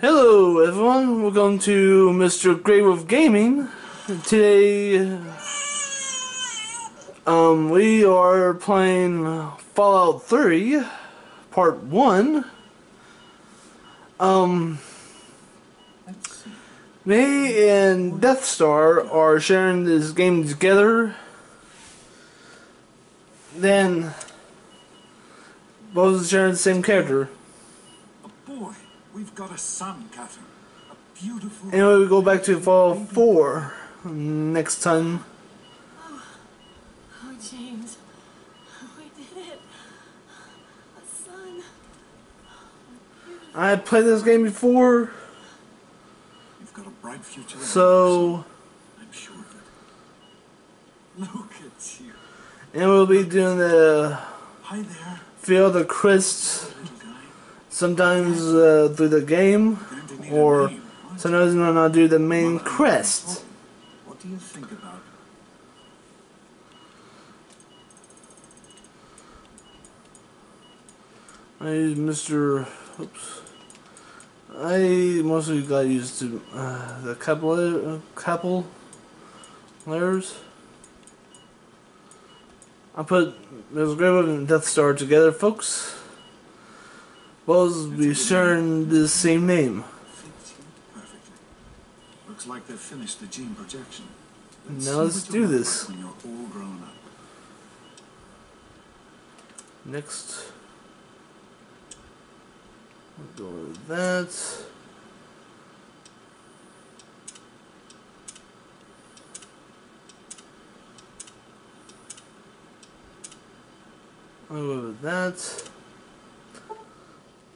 Hello everyone, welcome to Mr.GrayWolf Gaming. Today, we are playing Fallout 3, Part 1. Me and Death Star are sharing this game together. Then, both sharing the same character. Boy, we've got a son, Catherine. A beautiful. Anyway, we go back to Fallout 4 next time. Oh, James. We did it. A son. I played this game before, You've got a bright future. so I'm sure of it. Look at you. and we'll be doing the Hi there, field of Chris little guy. sometimes through the game, Going to need or a name, aren't sometimes when I do the you? main Mother, quest. What do you think about? I use Mr. Oops. I mostly got used to the couple layers. I put Mr.GrayWolf and Death Star together, folks. Both be sharing the same name. Fits you perfectly. Looks like they've finished the gene projection. Now let's see what do you'll look this. like when you're all grown up. Next, we'll go with that. I'll go with that.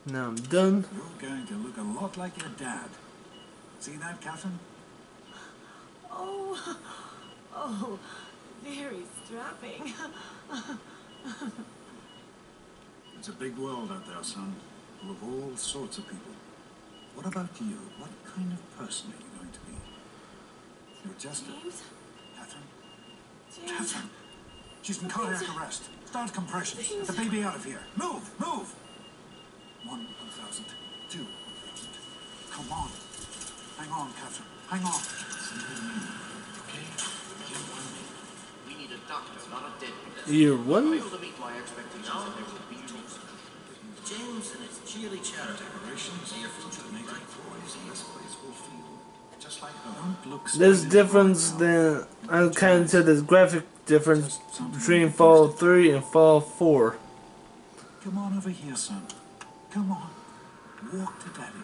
Now I'm done. You're going to look a lot like your dad. See that, Catherine? Oh, very strapping. It's a big world out there, son, full of all sorts of people. What about you? What kind of person are you going to be? You're just James? Catherine? James? Catherine! She's in cardiac arrest. Start compression. Get the baby out of here. Move! Move! 1,000. 2,000. Come on. Hang on, Catherine. Hang on. Okay? You and me. We need a doctor, not a dead man. Year one. Able to meet my expectations and there will be talks. James and his cheerly chatter. Decorations and your future native boys in this place will feel just like home. Don't look There's scared difference right now. than I kind of said. There's graphic difference between Fallout 3 and Fallout 4. Come on over here, son. Come on. Walk to Daddy.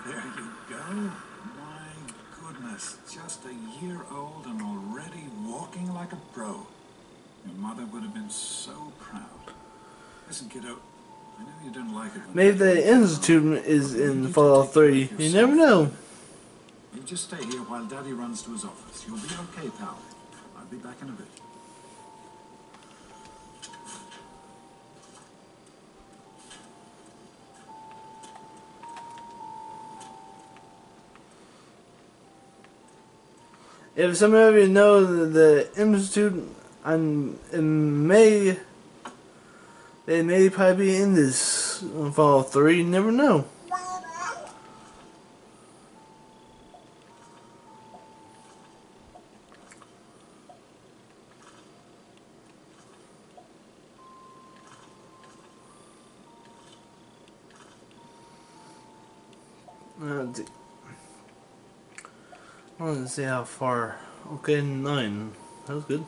There you go. My goodness. Just a year old and already walking like a pro. Your mother would have been so proud. Listen, kiddo. I know you don't like it when Maybe the Institute is in Fallout 3. You never know. You just stay here while Daddy runs to his office. You'll be okay, pal. I'll be back in a bit. If some of you know the Institute, they may probably be in this Fallout 3. You never know. I want to see how far. Okay, 9. That was good.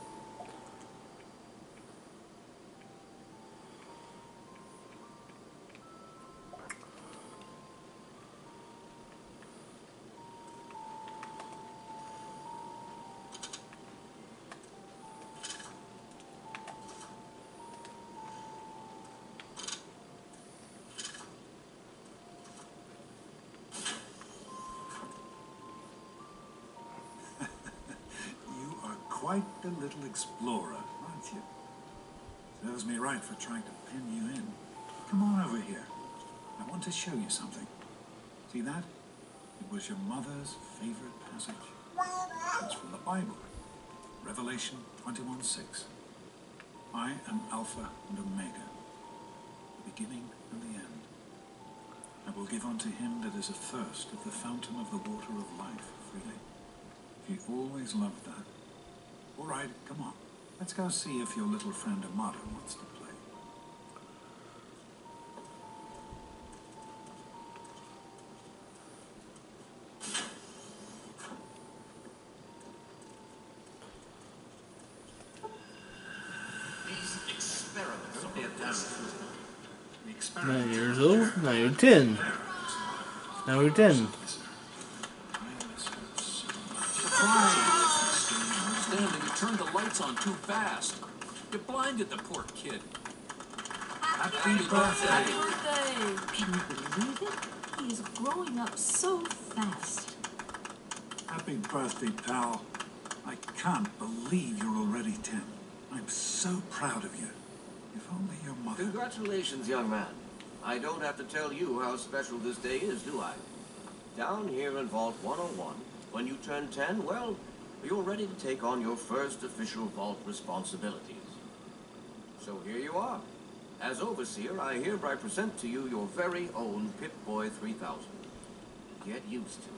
Quite the little explorer, aren't you? Serves me right for trying to pin you in. Come on over here. I want to show you something. See that? It was your mother's favorite passage. It's from the Bible. Revelation 21:6. I am Alpha and Omega, the beginning and the end. I will give unto him that is athirst of the fountain of the water of life freely. He always loved that. All right, come on. Let's go see if your little friend Amada wants to play. These experiments are damn The 9 experiment. years old, now you're 10. Now we're 10. Stanley, you turned the lights on too fast. You blinded the poor kid. Happy birthday. Happy birthday! Can you believe it? He is growing up so fast. Happy birthday, pal. I can't believe you're already 10. I'm so proud of you. If only your mother... Congratulations, young man. I don't have to tell you how special this day is, do I? Down here in Vault 101, when you turn 10, well, you're ready to take on your first official Vault responsibilities. So here you are. As Overseer, I hereby present to you your very own Pip-Boy 3000. Get used to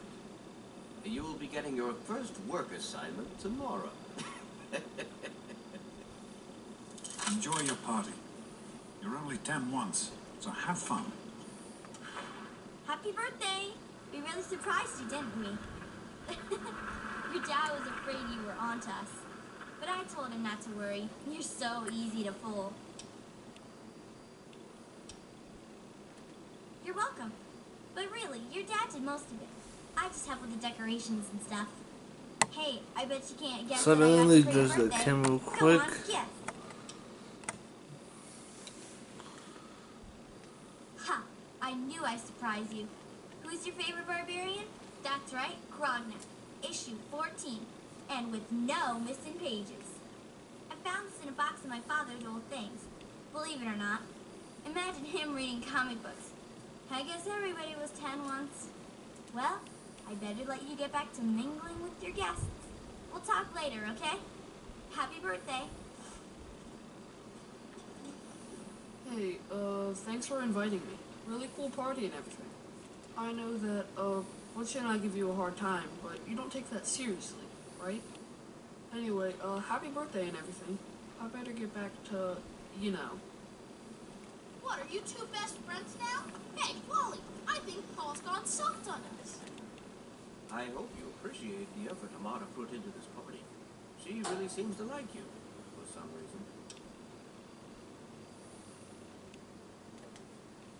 it. You'll be getting your first work assignment tomorrow. Enjoy your party. You're only 10 once, so have fun. Happy birthday! We really surprised you, didn't we? Your dad was afraid you were onto us. But I told him not to worry. You're so easy to fool. You're welcome. But really, your dad did most of it. I just help with the decorations and stuff. Hey, I bet you can't guess what I got Suddenly, you for your does the birthday. camera Go quick? on, guess. Ha! I knew I'd surprise you. Who's your favorite barbarian? That's right, Krogna. Issue 14. And with no missing pages. I found this in a box of my father's old things. Believe it or not. Imagine him reading comic books. I guess everybody was 10 once. Well, I better let you get back to mingling with your guests. We'll talk later, okay? Happy birthday. Hey, thanks for inviting me. Really cool party and everything. I know that, Butch and I give you a hard time, but you don't take that seriously, right? Anyway, happy birthday and everything. I better get back to, you know. What, are you two best friends now? Hey, Wally, I think Paul's gone soft on us. I hope you appreciate the effort Amada put into this party. She really seems to like you, for some reason.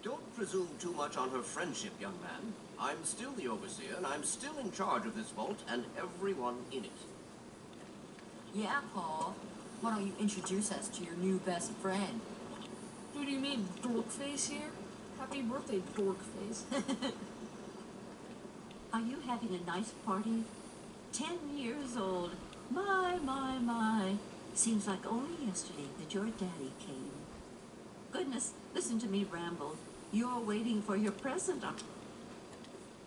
Don't presume too much on her friendship, young man. I'm still the Overseer, and I'm still in charge of this vault and everyone in it. Yeah, Paul. Why don't you introduce us to your new best friend? Who do you mean, Dorkface here? Happy birthday, Dorkface. Are you having a nice party? 10 years old. My. Seems like only yesterday that your daddy came. Goodness, listen to me ramble. You're waiting for your present.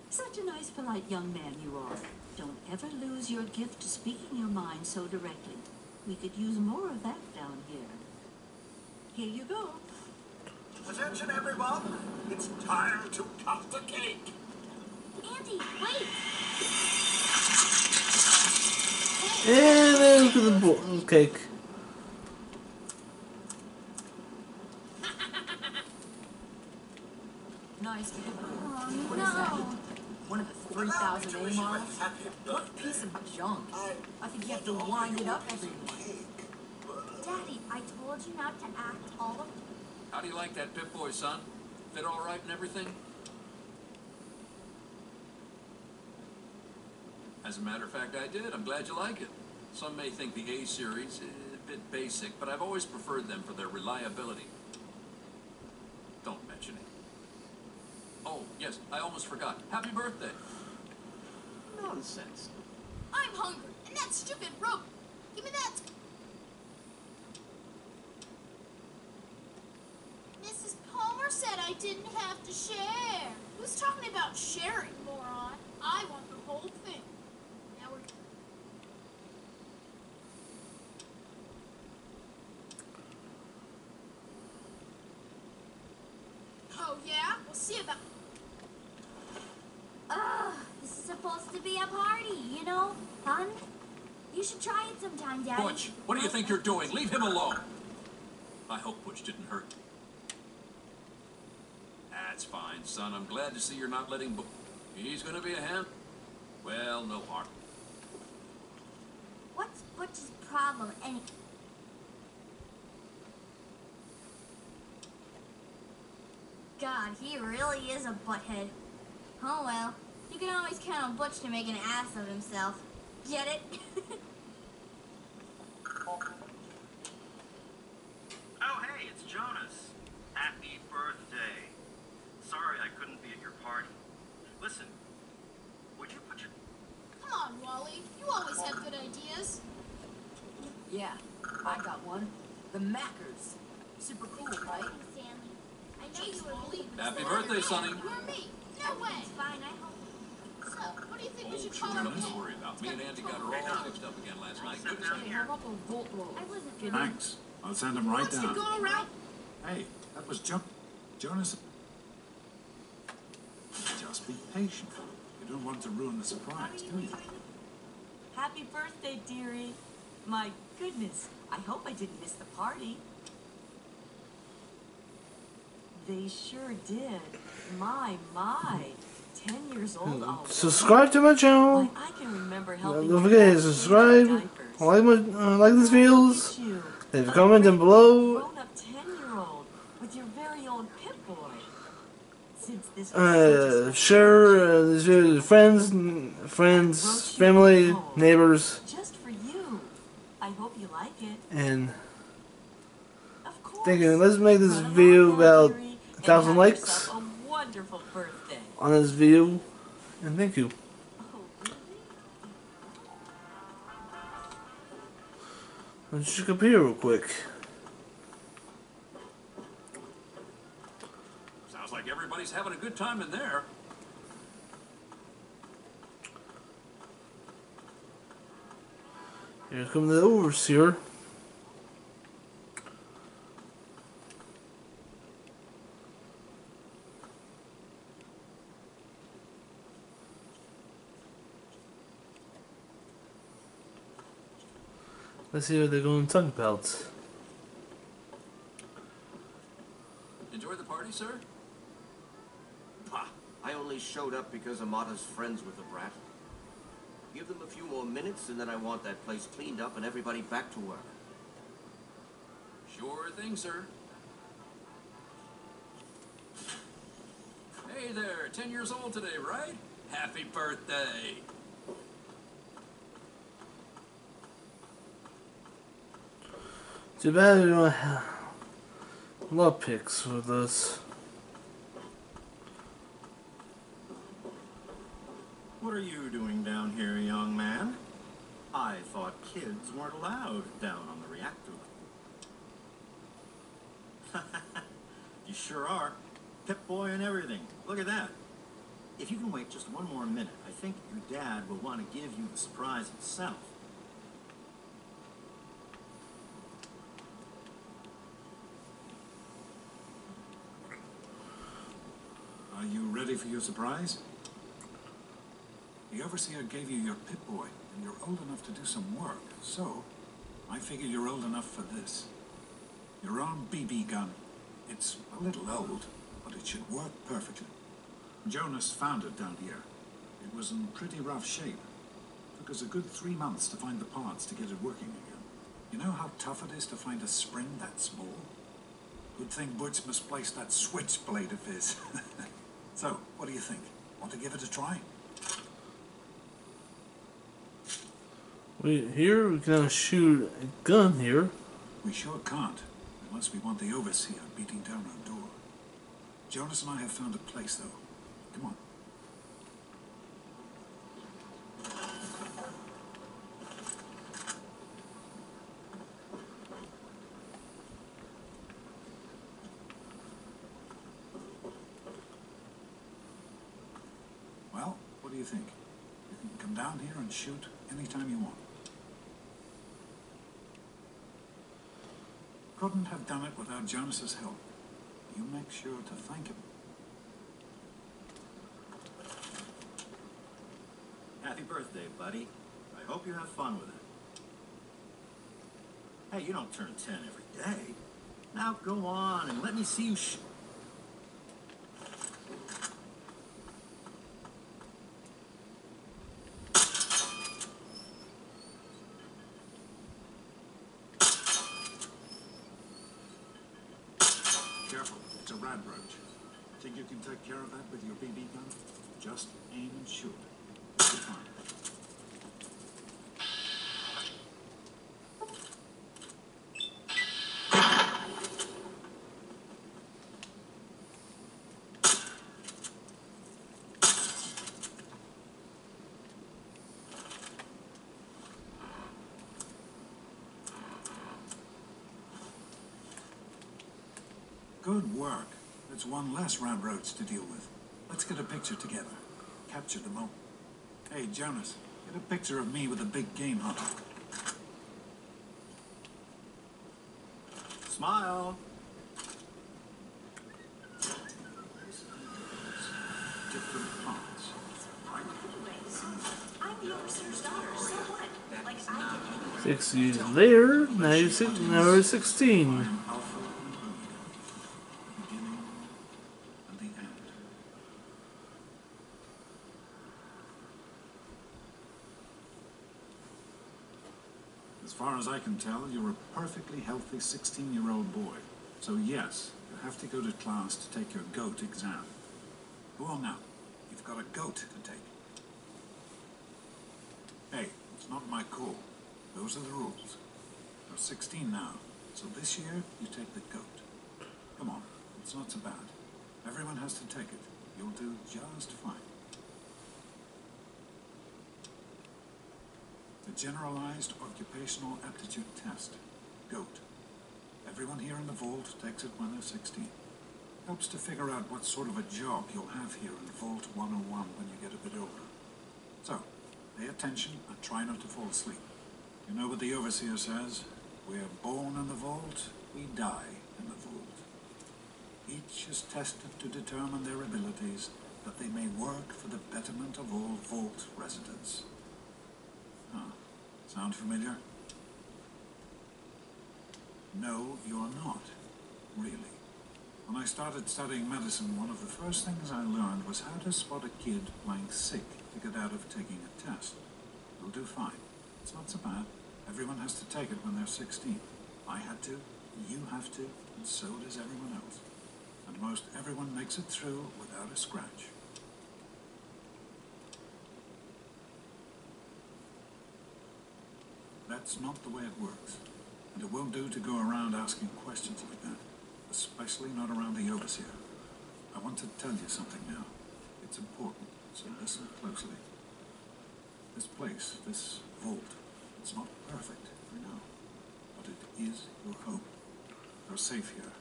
Such a nice, polite young man you are. Don't ever lose your gift to speaking your mind so directly. We could use more of that down here. Here you go. Attention, everyone. It's time to cut the cake. Andy, wait! And then to the cake. Nice. Oh, What is that? no! One of the Allow me 3,000 to A wish you a models? happy What piece of junk? I think you have to wind it up every morning. Daddy, I told you not to act all of... How do you like that Pip-Boy, son? Fit all right and everything? As a matter of fact, I did. I'm glad you like it. Some may think the A series is a bit basic, but I've always preferred them for their reliability. Don't mention it. Oh, yes, I almost forgot. Happy birthday. Nonsense. I'm hungry, and that stupid rope. Give me that. Mrs. Palmer said I didn't have to share. Who's talking about sharing, moron? I want the whole thing. Now we're... Oh, yeah? We'll see about... supposed to be a party, you know? Fun. You should try it sometime, Daddy. Butch, what do you think you're doing? Leave him alone. I hope Butch didn't hurt you. That's fine, son. I'm glad to see you're not letting Butch. He's gonna be a hand. Well, no harm. What's Butch's problem any... God, he really is a butthead. Oh well, you can always count on Butch to make an ass of himself. Get it? Oh, hey, it's Jonas. Happy birthday. Sorry I couldn't be at your party. Listen, would you put your... Come on, Wally. You always have good ideas. Yeah, I got one. The Mackers. Super cool, right? Stanley. I know Jeez, you were Wally. Happy birthday, Sonny. You or me? No way. It's fine, I hope. So, what do you think we Oh, should sure, call our nothing to kid? worry about. Me and Andy got her all fixed up again last night. Good as down new. How about the Volt Roll? I wasn't Thanks. I'll send him right Wants to down. go around. Hey, that was Jonas. Just be patient. You don't want to ruin the surprise, do you? Happy birthday, dearie. My goodness, I hope I didn't miss the party. They sure did. My. 10 years old already. Subscribe to my channel. Why, I can remember helping Don't my forget to dad subscribe. change diapers. Like this videos. Leave a comment down below. Grown-up 10-year-old with your very own Pip-Boy. Since this was Share this video with friends, family, neighbors, just for you. I hope you like it. and Of course. thank you. Let's make this Run along video now, about dearie, and 1,000 have likes yourself a wonderful birthday. on this video, and thank you. Oh, really? Let's check up here real quick. Sounds like everybody's having a good time in there. Here come the overseer. Let's see what they're going to talk about. Enjoy the party, sir? Pah! I only showed up because Amata's friends with the brat. Give them a few more minutes, and then I want that place cleaned up and everybody back to work. Sure thing, sir. Hey there, 10 years old today, right? Happy birthday! Too bad we don't have love pics with us. What are you doing down here, young man? I thought kids weren't allowed down on the reactor. You sure are. Pip-Boy and everything. Look at that. If you can wait just one more minute, I think your dad will want to give you the surprise himself. Are you ready for your surprise? The overseer gave you your Pip-Boy, and you're old enough to do some work, so I figure you're old enough for this. Your own BB gun. It's a little old, but it should work perfectly. Jonas found it down here. It was in pretty rough shape. Took us a good 3 months to find the parts to get it working again. You know how tough it is to find a spring that small? Good thing Butch misplaced that switchblade of his. So, what do you think? Want to give it a try? We cannot shoot a gun here. We sure can't, unless we want the overseer beating down our door. Jonas and I have found a place, though. Come on. Well, what do you think? You can come down here and shoot anytime you want. Couldn't have done it without Jonas's help. You make sure to thank him. Happy birthday, buddy. I hope you have fun with it. Hey, you don't turn 10 every day. Now go on and let me see you Careful, it's a radroach. Think you can take care of that with your BB gun? Just aim and shoot. You'll be fine. Good work. That's one less radroach to deal with. Let's get a picture together. Capture the moment. Hey, Jonas, get a picture of me with a big game hunter. smile. Different parts. I'm the overseer's daughter, so what? Like, I get 6 years later, now we're 16. I am Alpha and Omega. The beginning and the end. As far as I can tell, you're a perfectly healthy 16-year-old boy. So yes, you have to go to class to take your GOAT exam. Go on now. You've got a GOAT to take. Hey, it's not my call. Those are the rules. You're 16 now, so this year you take the GOAT. Come on, it's not so bad. Everyone has to take it. You'll do just fine. The Generalized Occupational Aptitude Test, GOAT. Everyone here in the vault takes it when they're 16. Helps to figure out what sort of a job you'll have here in Vault 101 when you get a bit older. So, pay attention and try not to fall asleep. You know what the Overseer says? We're born in the vault, we die in the vault. Each is tested to determine their abilities, that they may work for the betterment of all vault residents. Huh. Sound familiar? No, you're not. Really. When I started studying medicine, one of the first things I learned was how to spot a kid lying sick to get out of taking a test. You'll do fine. It's not so bad. Everyone has to take it when they're 16. I had to, you have to, and so does everyone else. And most everyone makes it through without a scratch. That's not the way it works. And it won't do to go around asking questions like that. Especially not around the Overseer. I want to tell you something now. It's important, so listen closely. This place, this vault, it's not perfect, I know. But it is your home. You're safe here.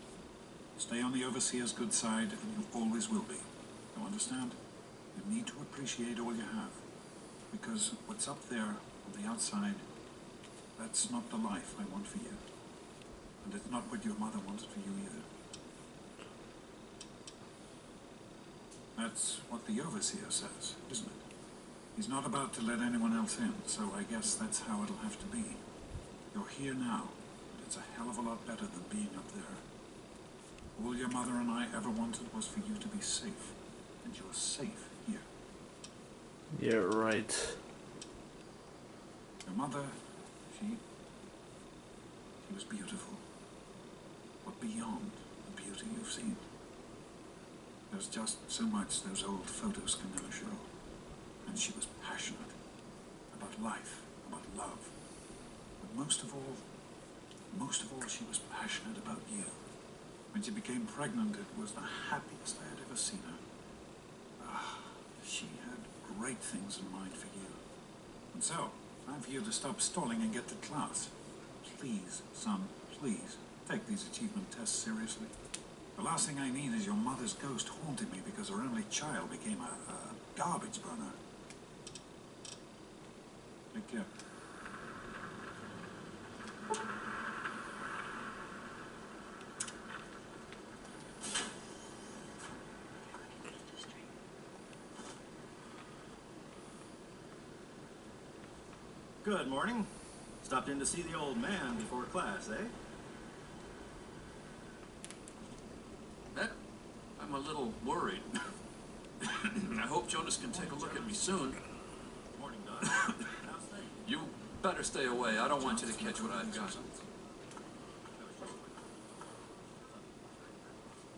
Stay on the Overseer's good side, and you always will be. You understand? You need to appreciate all you have. Because what's up there, on the outside, that's not the life I want for you. And it's not what your mother wanted for you either. That's what the Overseer says, isn't it? He's not about to let anyone else in, so I guess that's how it'll have to be. You're here now, and it's a hell of a lot better than being up there. All your mother and I ever wanted was for you to be safe, and you're safe here. Yeah, right. Your mother, she was beautiful. But beyond the beauty you've seen. There's just so much those old photos can never show. And she was passionate about life, about love. But most of all, she was passionate about you. When she became pregnant, it was the happiest I had ever seen her. She had great things in mind for you. And so, time for you to stop stalling and get to class. Please, son, please, take these achievement tests seriously. The last thing I need is your mother's ghost haunting me because her only child became a garbage burner. Take care. Good morning. Stopped in to see the old man before class, eh? I'm a little worried. I hope Jonas can take a look at me soon. Morning, Doc. How's things? You better stay away. I don't want you to catch what I've got.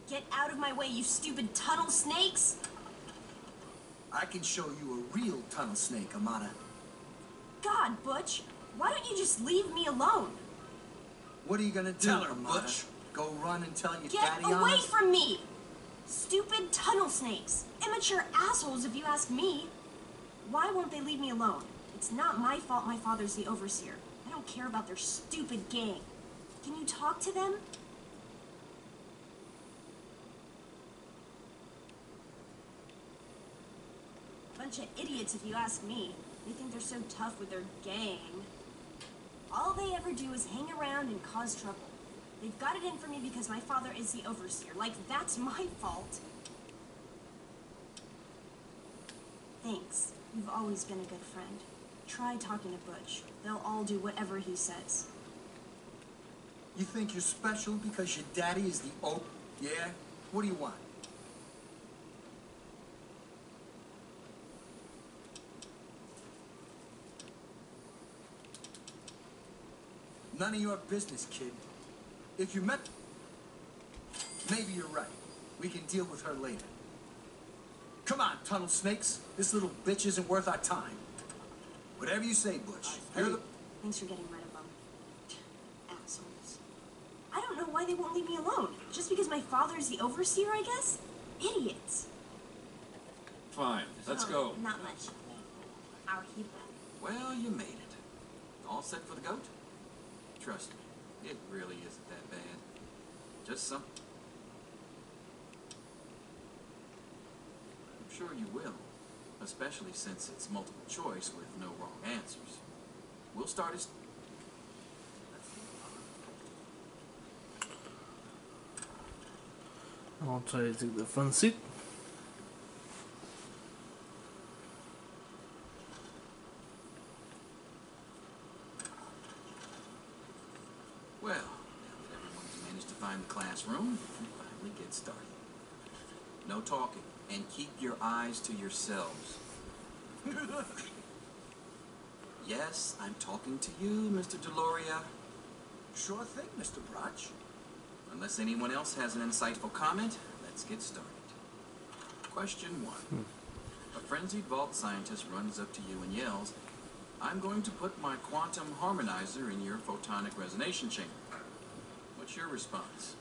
Get out of my way, you stupid tunnel snakes! I can show you a real tunnel snake, Amata. God, Butch, why don't you just leave me alone? What are you gonna do, Tell her, Amata? Butch. Go run and tell your Get daddy on away us? from me! Stupid tunnel snakes. Immature assholes, if you ask me. Why won't they leave me alone? It's not my fault my father's the overseer. I don't care about their stupid gang. Can you talk to them? Bunch of idiots, if you ask me. They think they're so tough with their gang. All they ever do is hang around and cause trouble. They've got it in for me because my father is the overseer. Like, that's my fault. Thanks. You've always been a good friend. Try talking to Butch. They'll all do whatever he says. You think you're special because your daddy is the Yeah? What do you want? None of your business, kid. If you met... Maybe you're right. We can deal with her later. Come on, tunnel snakes. This little bitch isn't worth our time. Whatever you say, Butch. You're the... Thanks for getting rid of them. Assholes. I don't know why they won't leave me alone. Just because my father's the overseer, I guess? Idiots. Fine, let's go. Not much. Our hero. Well, you made it. All set for the goat? Trust me, it really isn't that bad. Just some... I'm sure you will, especially since it's multiple choice with no wrong answers. We'll start as... I'll try to take the front seat. Well, now that everyone's managed to find the classroom, we can finally get started. No talking, and keep your eyes to yourselves. Yes, I'm talking to you, Mr. Deloria. Sure thing, Mr. Brotch. Unless anyone else has an insightful comment, let's get started. Question 1. A frenzied vault scientist runs up to you and yells, "I'm going to put my quantum harmonizer in your photonic resonance chamber." What's your response?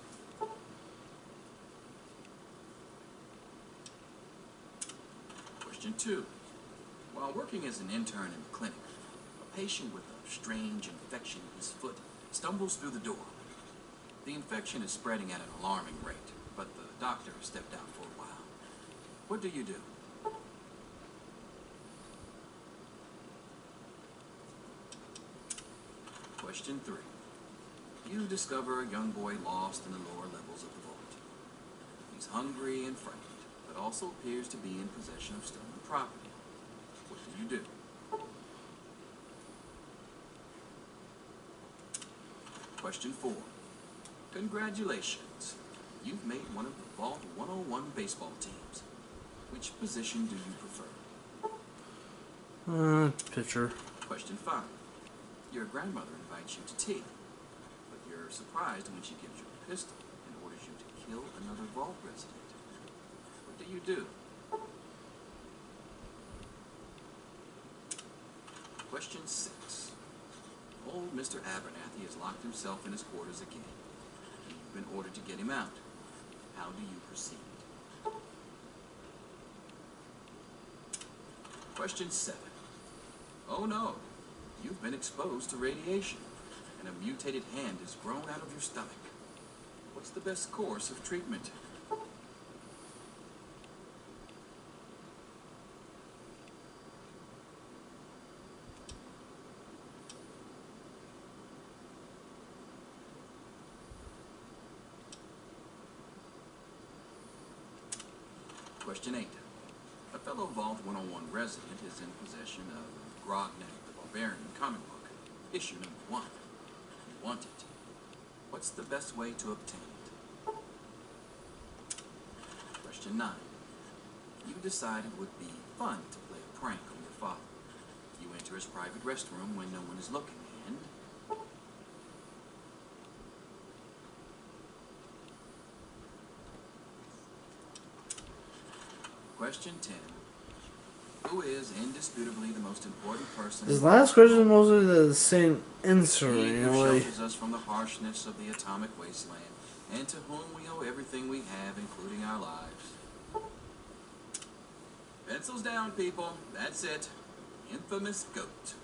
Question 2. While working as an intern in the clinic, a patient with a strange infection in his foot stumbles through the door. The infection is spreading at an alarming rate, but the doctor stepped out for a while. What do you do? Question 3. You discover a young boy lost in the lower levels of the vault. He's hungry and frightened, but also appears to be in possession of stolen property. What do you do? Question 4. Congratulations. You've made one of the Vault 101 baseball teams. Which position do you prefer? Pitcher. Question 5. Your grandmother invites you to tea, but you're surprised when she gives you a pistol and orders you to kill another Vault resident. What do you do? Question 6. Old Mr. Abernathy has locked himself in his quarters again. You've been ordered to get him out. How do you proceed? Question 7. Oh no, you've been exposed to radiation, and a mutated hand has grown out of your stomach. What's the best course of treatment? Question 8. A fellow Vault 101 resident is in possession of grognak, the Barbarian comic book, issue number 1. You want it. What's the best way to obtain it? Question 9. You decided it would be fun to play a prank on your father. You enter his private restroom when no one is looking, and... Question 10. Who is indisputably the most important person... This last question is mostly the same answer, He you who know, like... shelters us from the harshness of the atomic wasteland, and to whom we owe everything we have, including our lives. Pencils down, people. That's it. Infamous goat.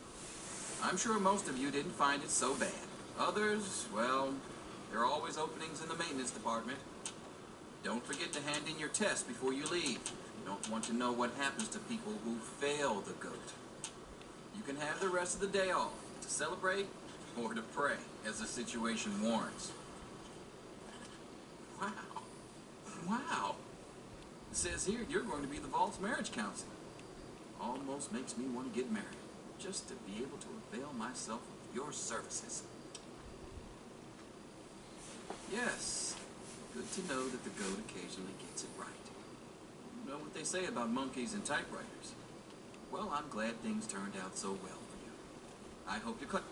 I'm sure most of you didn't find it so bad. Others, well, there are always openings in the maintenance department. Don't forget to hand in your test before you leave. You don't want to know what happens to people who fail the goat. You can have the rest of the day off to celebrate or to pray, as the situation warrants. Wow. Wow. It says here you're going to be the Vault's marriage counselor. Almost makes me want to get married, just to be able to avail myself of your services. Yes, good to know that the goat occasionally gets it right. You know what they say about monkeys and typewriters. Well, I'm glad things turned out so well for you. I hope you cut...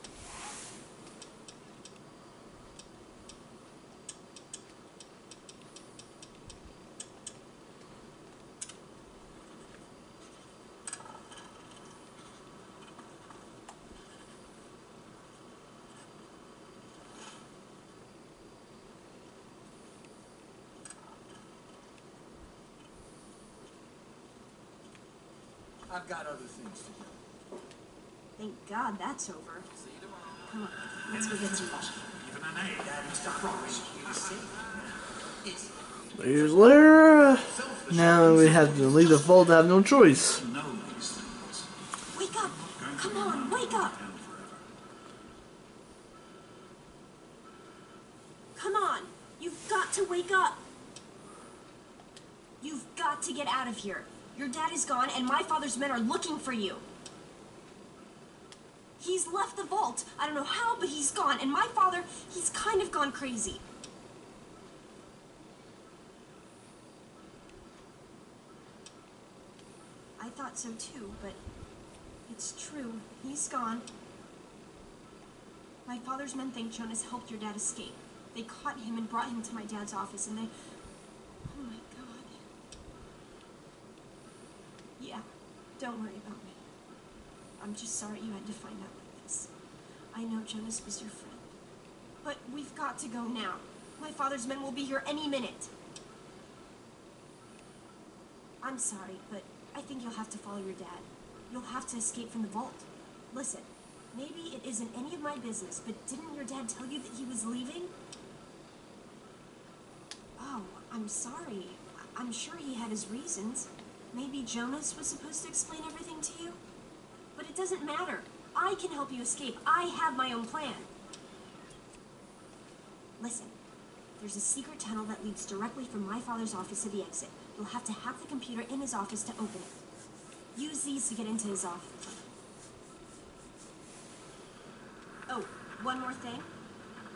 I've got other things to do. Thank God that's over. See you tomorrow. Come on, let's go get some lunch. Even an A. Daddy's got promise you to see. Years later, now we have to leave the vault, have no choice. Know these things. Wake up! Come on, wake up! Come on! You've got to wake up! You've got to get out of here. Your dad is gone, and my father's men are looking for you. He's left the vault. I don't know how, but he's gone. And my father, he's kind of gone crazy. I thought so too, but it's true. He's gone. My father's men think Jonas helped your dad escape. They caught him and brought him to my dad's office, and they... Oh my God. Yeah, don't worry about me. I'm just sorry you had to find out like this. I know Jonas was your friend. But we've got to go now. My father's men will be here any minute. I'm sorry, but I think you'll have to follow your dad. You'll have to escape from the vault. Listen, maybe it isn't any of my business, but didn't your dad tell you that he was leaving? Oh, I'm sorry. I'm sure he had his reasons. Maybe Jonas was supposed to explain everything to you? But it doesn't matter. I can help you escape. I have my own plan. Listen, there's a secret tunnel that leads directly from my father's office to the exit. You'll have to hack the computer in his office to open it. Use these to get into his office. Oh, one more thing.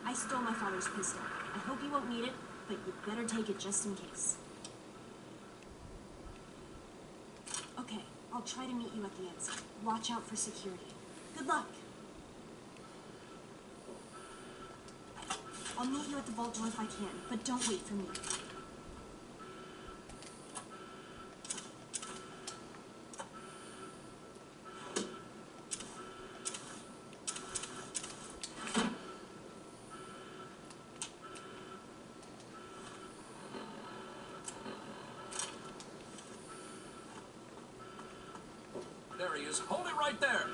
I stole my father's pistol. I hope you won't need it, but you'd better take it just in case. Okay, I'll try to meet you at the exit. Watch out for security. Good luck! I'll meet you at the vault door if I can, but don't wait for me. There he is. Hold it right there.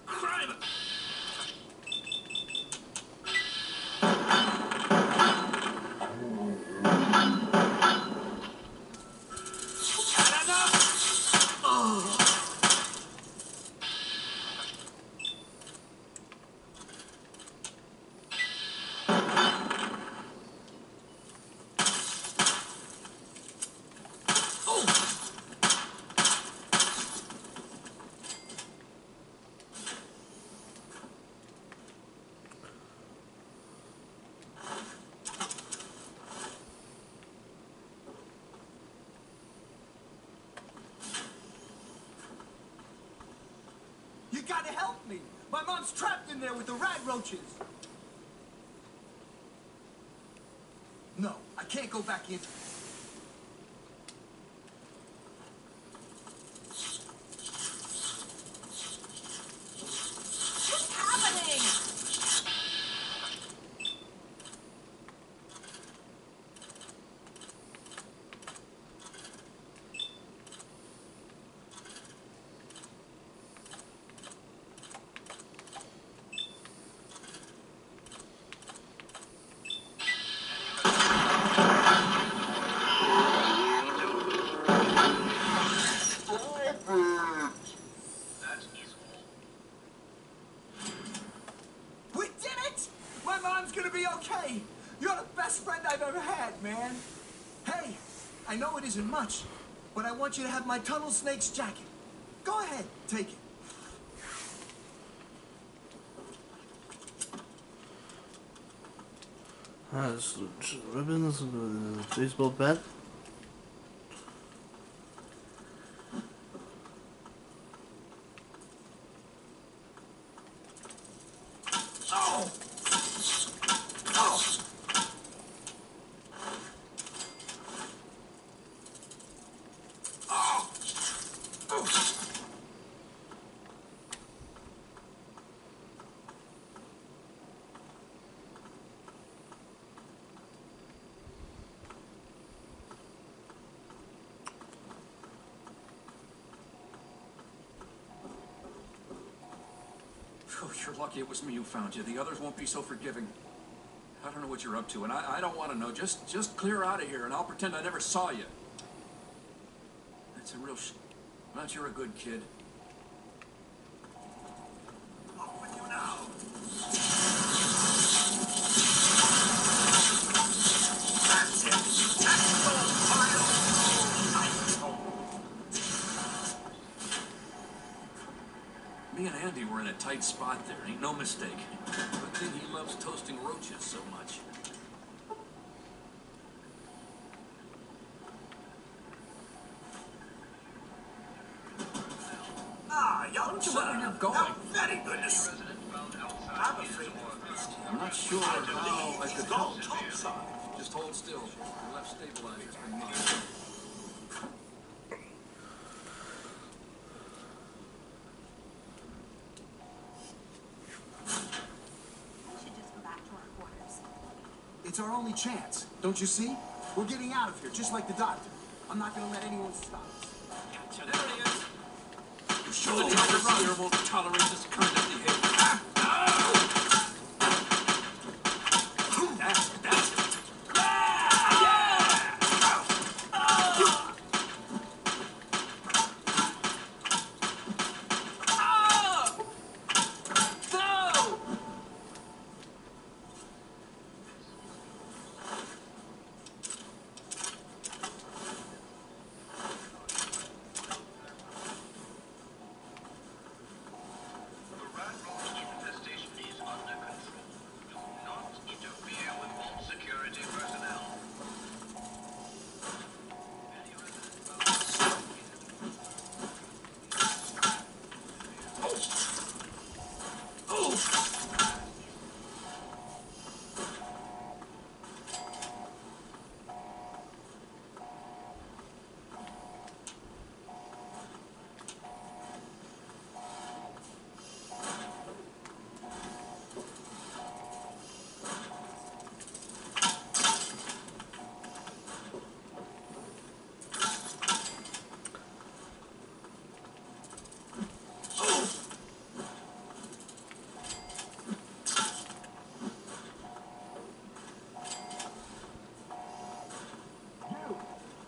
Crime! gotta help me. My mom's trapped in there with the rat roaches. No, I can't go back in. What's happening? We did it! My mom's gonna be okay. You're the best friend I've ever had, man. Hey, I know it isn't much, but I want you to have my tunnel snake's jacket. Go ahead, take it. Ribbons, baseball bat. Oh! Oh! Oh! Oh! Oh, you're lucky it was me who found you. The others won't be so forgiving. I don't know what you're up to, and I don't want to know. Just clear out of here, and I'll pretend I never saw you. That's a real Not you're a good kid. Off with you now. That's it. That's the final. Me and Andy were in a tight spot there, ain't no mistake. Good thing he loves toasting roaches so much. Ah, young Why don't you sir. let where you're going? How very good to see. I'm afraid I'm not sure how I he's could gone help. topside. Just hold still. Your left stabilizer's been mine. We should just go back to our quarters. It's our only chance. Don't you see? We're getting out of here, just like the doctor. I'm not gonna let anyone stop us. Gotcha, there he is. You sure the doctor here won't tolerate this kind of behavior? That's it.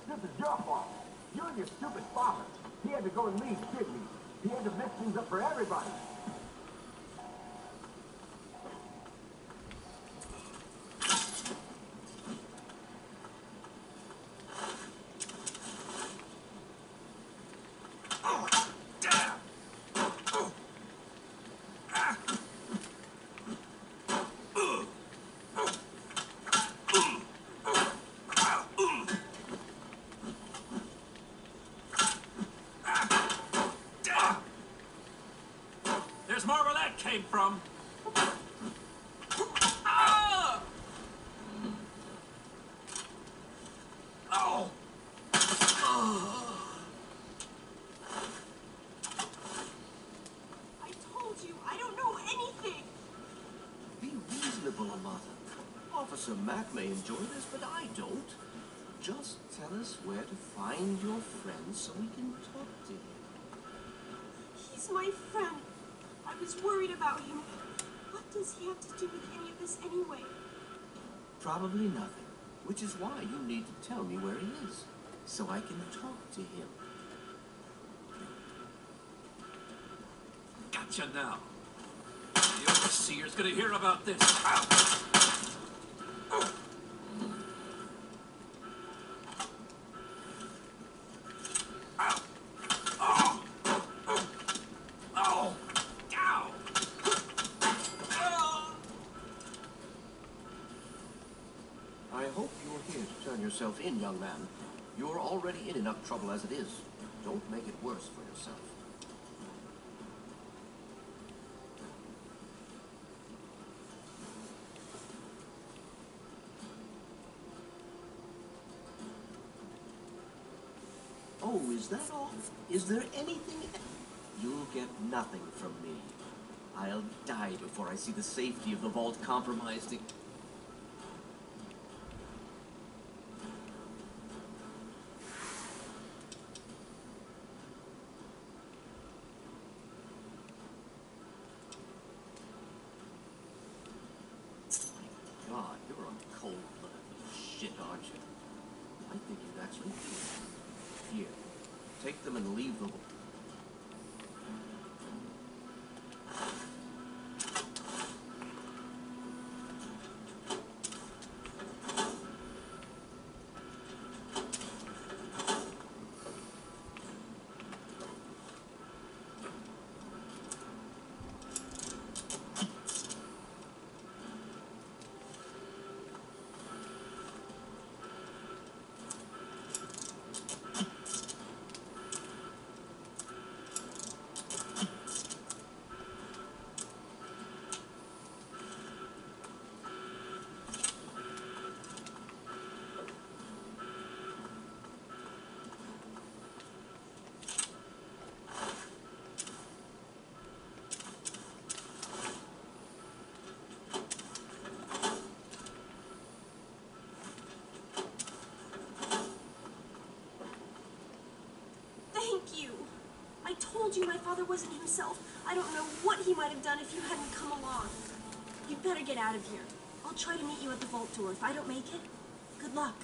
This is your fault. You and your stupid father. He had to go and leave, didn't he? He had to mix things up for everybody. came from. Ah! Oh! I told you, I don't know anything. Be reasonable, Amata. Officer Mack may enjoy this, but I don't. Just tell us where to find your friend so we can talk to him. He's my friend. I was worried about him. What does he have to do with any of this anyway? Probably nothing, which is why you need to tell me where he is, so I can talk to him. Gotcha now. The overseer's gonna hear about this. Ow! Ow! Oh! Oh! Ow! I hope you're here to turn yourself in, young man. You're already in enough trouble as it is. Don't make it worse for yourself. Oh, is that all? Is there anything? You'll get nothing from me. I'll die before I see the safety of the vault compromised. My God, you're a cold-blooded shit, aren't you? I think you'd actually do it. Here, take them and leave the... Thank you. I told you my father wasn't himself. I don't know what he might have done if you hadn't come along. You'd better get out of here. I'll try to meet you at the vault door. If I don't make it, good luck.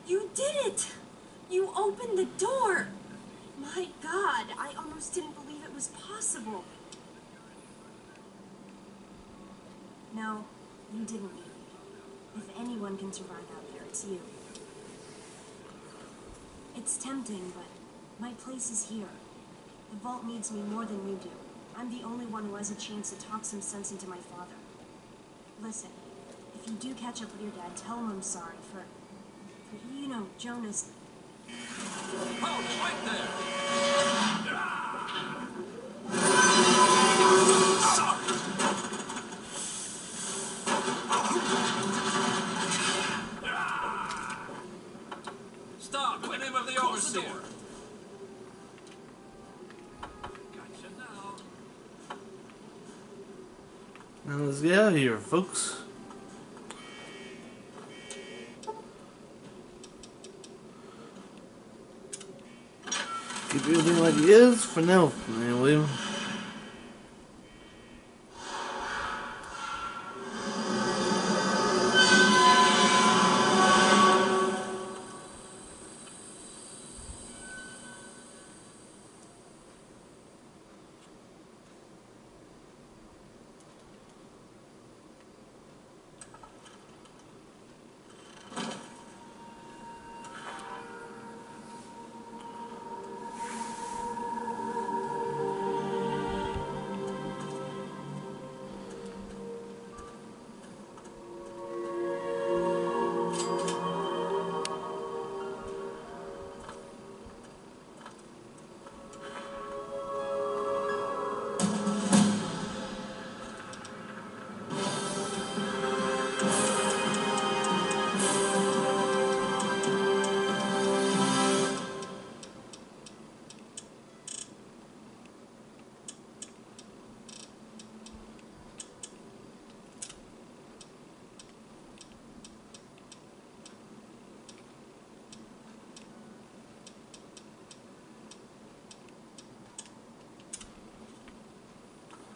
You did it! You opened the door! My God, I almost didn't believe it was possible. No, you didn't need me. If anyone can survive out there, it's you. It's tempting, but my place is here. The vault needs me more than you do. I'm the only one who has a chance to talk some sense into my father. Listen, if you do catch up with your dad, tell him I'm sorry for you know, Jonas. Oh, wait there! Stop! In the name of the overseer! Gotcha now. Now let's get out of here, folks. Keep everything like it is for now, anyway.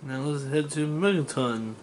Now let's head to Megaton.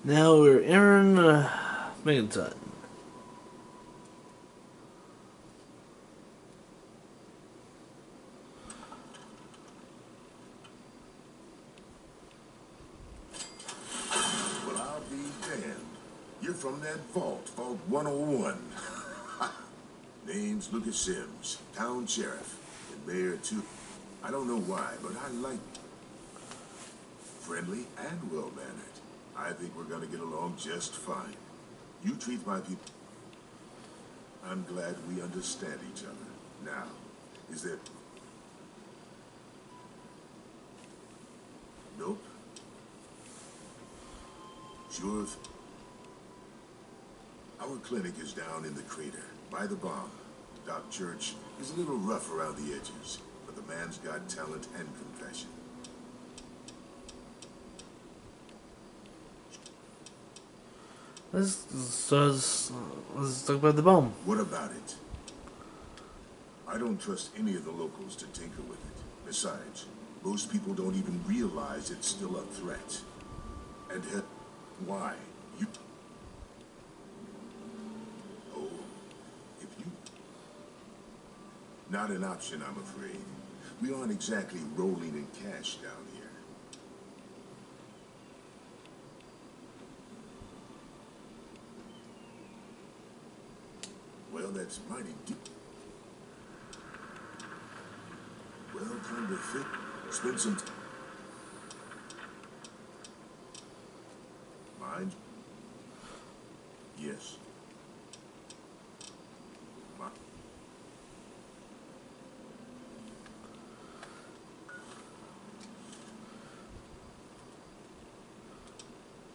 Now we're entering Megaton. Well, I'll be damned. You're from that vault, Vault 101. Name's Lucas Sims, town sheriff, and mayor too. I don't know why, but I like friendly and well-mannered. I think we're gonna get along just fine. You treat my people. I'm glad we understand each other. Now, is there... Nope. Sure. Our clinic is down in the crater, by the bomb. Doc Church is a little rough around the edges, but the man's got talent and compassion. Let's talk about the bomb. What about it? I don't trust any of the locals to tinker with it. Besides, most people don't even realize it's still a threat. And why? You... Oh, if you... Not an option, I'm afraid. We aren't exactly rolling in cash down here. Well, that's mighty deep. Well, time to fit. Spend some time. Mind? Yes.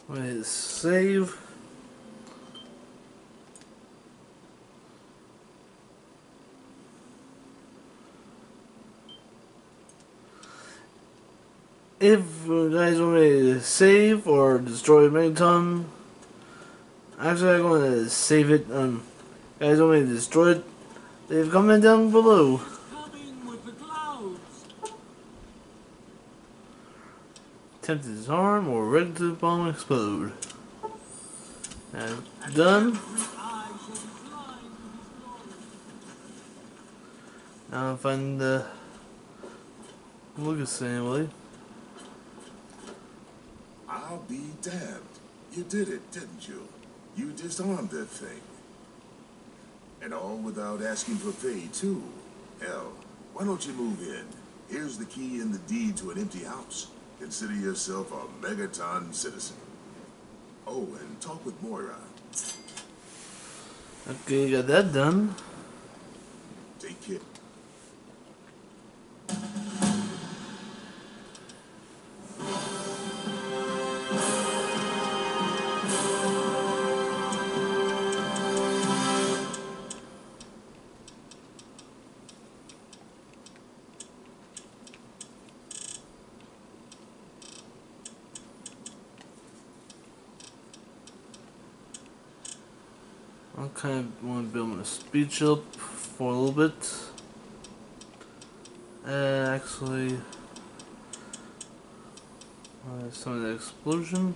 Wait, save. If you guys want me to save or destroy Megaton, actually I'm going to save it. Guys want me to destroy it, leave a comment down below. Attempt to disarm or ready to bomb explode. Done. Now find the Lucas anyway. I'll be damned. You did it, didn't you? You disarmed that thing. And all without asking for pay, too. Hell, why don't you move in? Here's the key and the deed to an empty house. Consider yourself a Megaton citizen. Oh, and talk with Moira. Okay, got that done. Take care. I kind of want to build my speech up for a little bit. Actually, some of the explosion.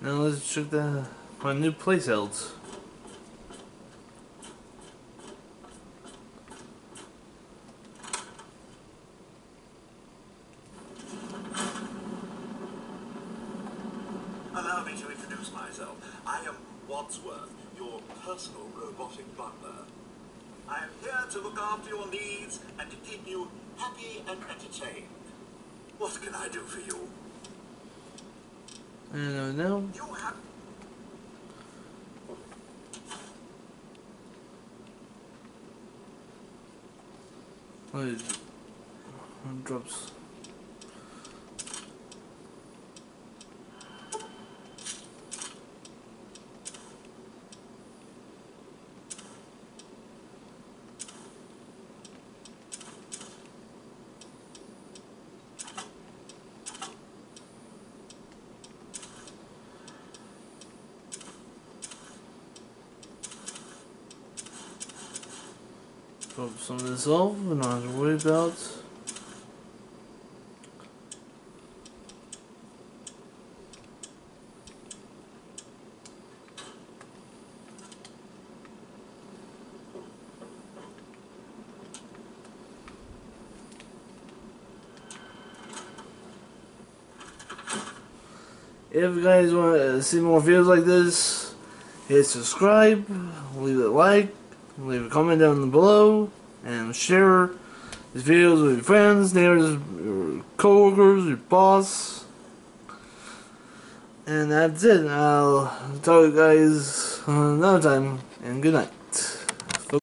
Now let's check my new place out. Allow me to introduce myself. I am Wadsworth, your personal robotic butler. I am here to look after your needs and to keep you happy and entertained. What can I do for you? No. You have... Wait, drops. Drop some of this off, and not to worry about. If you guys want to see more videos like this, hit subscribe, leave a like, leave a comment down below, and share these videos with your friends, neighbors, your coworkers, your boss. And that's it. I'll talk to you guys another time, and good night.